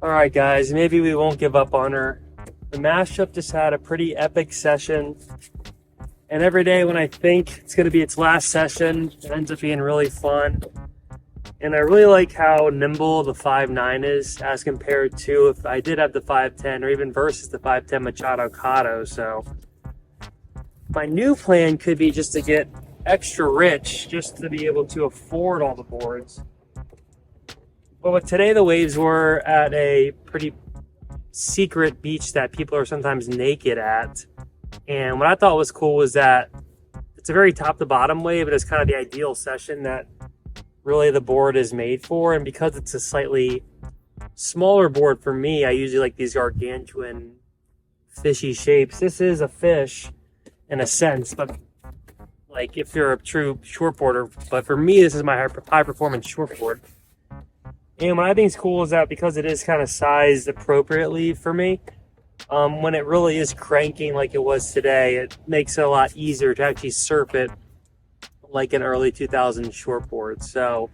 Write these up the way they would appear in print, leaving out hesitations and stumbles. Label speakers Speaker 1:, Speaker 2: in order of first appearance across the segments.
Speaker 1: All right, guys, maybe we won't give up on her. The mashup just had a pretty epic session. And every day when I think it's going to be its last session, it ends up being really fun. And I really like how nimble the 5.9 is as compared to if I did have the 5.10 or even versus the 5.10 machadocado. So my new plan could be just to get extra rich just to be able to afford all the boards. But with today, the waves were at a pretty secret beach that people are sometimes naked at. And what I thought was cool was that it's a very top to bottom wave, but it's kind of the ideal session that really the board is made for. And because it's a slightly smaller board for me, I usually like these gargantuan fishy shapes. This is a fish in a sense, but like if you're a true shortboarder, but for me, this is my high performance shortboard. And what I think is cool is that because it is kind of sized appropriately for me, when it really is cranking like it was today, it makes it a lot easier to actually surf it like an early 2000s shortboard. So,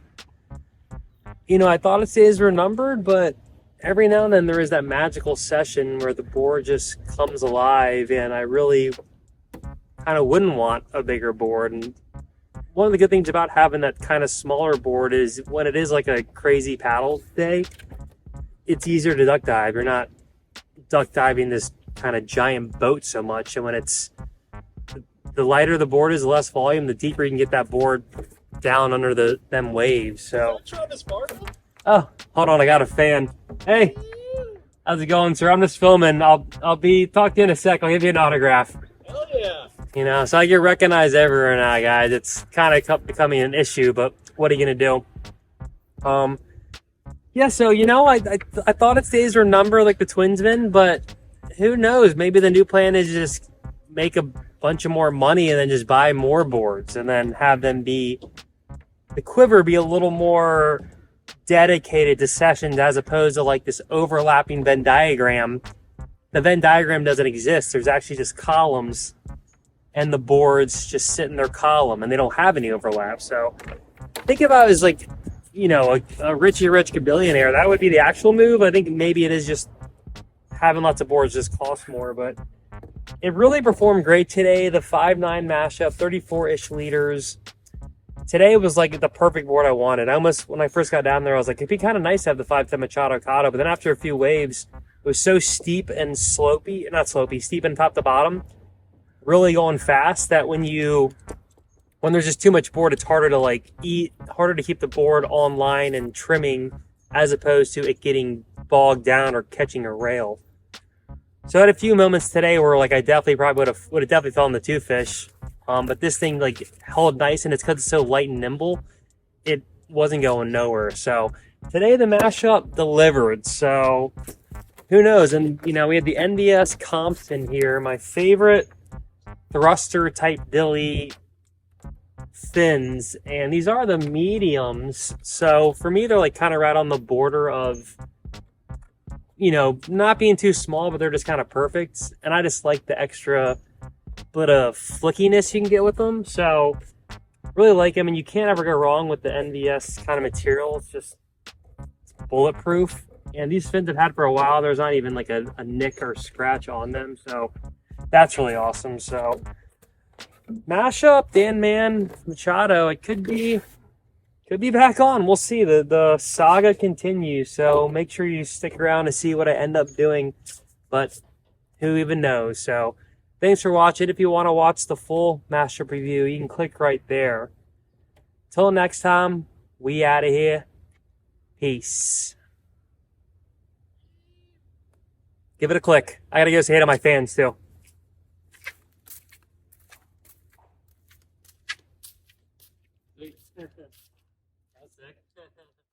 Speaker 1: I thought its days were numbered, but every now and then there is that magical session where the board just comes alive, and I really kind of wouldn't want a bigger board. And one of the good things about having that kind of smaller board is when it is like a crazy paddle day, it's easier to duck dive. You're not duck diving this kind of giant boat so much. And when it's the lighter the board is, the less volume, the deeper you can get that board down under them waves. So, oh, hold on, I got a fan. Hey, how's it going, sir? I'm just filming. I'll be talk to you in a sec. I'll give you an autograph.
Speaker 2: Hell yeah.
Speaker 1: So I get recognized everywhere now, guys. It's kind of becoming an issue, but what are you gonna do? Yeah. So I thought its days were numbered like the Twinsman, but who knows? Maybe the new plan is just make a bunch of more money and then just buy more boards and then have them the quiver be a little more dedicated to sessions as opposed to like this overlapping Venn diagram. The Venn diagram doesn't exist. There's actually just columns, and the boards just sit in their column, and they don't have any overlap. So think about it as like, a Richie Rich billionaire. That would be the actual move. I think maybe it is just having lots of boards just costs more, but it really performed great today. The 5.9 mashup, 34-ish liters. Today was like the perfect board I wanted. When I first got down there, I was like, it'd be kind of nice to have the 5.10 machadocado, but then after a few waves, it was so steep and steep and top to bottom, really going fast that when there's just too much board, it's harder to keep the board online and trimming as opposed to it getting bogged down or catching a rail. So I had a few moments today where like I definitely probably would have definitely fell in the two fish. But this thing like held nice, and it's because it's so light and nimble, it wasn't going nowhere. So today the mashup delivered. So who knows? And we had the NVS comps in here. My favorite thruster type dilly fins, and these are the mediums. So for me, they're like kind of right on the border of not being too small, but they're just kind of perfect. And I just like the extra bit of flickiness you can get with them. So really like them, and you can't ever go wrong with the NVS kind of material. It's bulletproof, and these fins I've had for a while. There's not even like a nick or scratch on them, so that's really awesome. So mashup, Dan Man, Machado, it could be back on. We'll see. The saga continues, so make sure you stick around to see what I end up doing, but who even knows. So thanks for watching. If you want to watch the full mashup review, you can click right there. Till next time, we out of here. Peace. Give it a click. I gotta go say hey to my fans too. That's sick.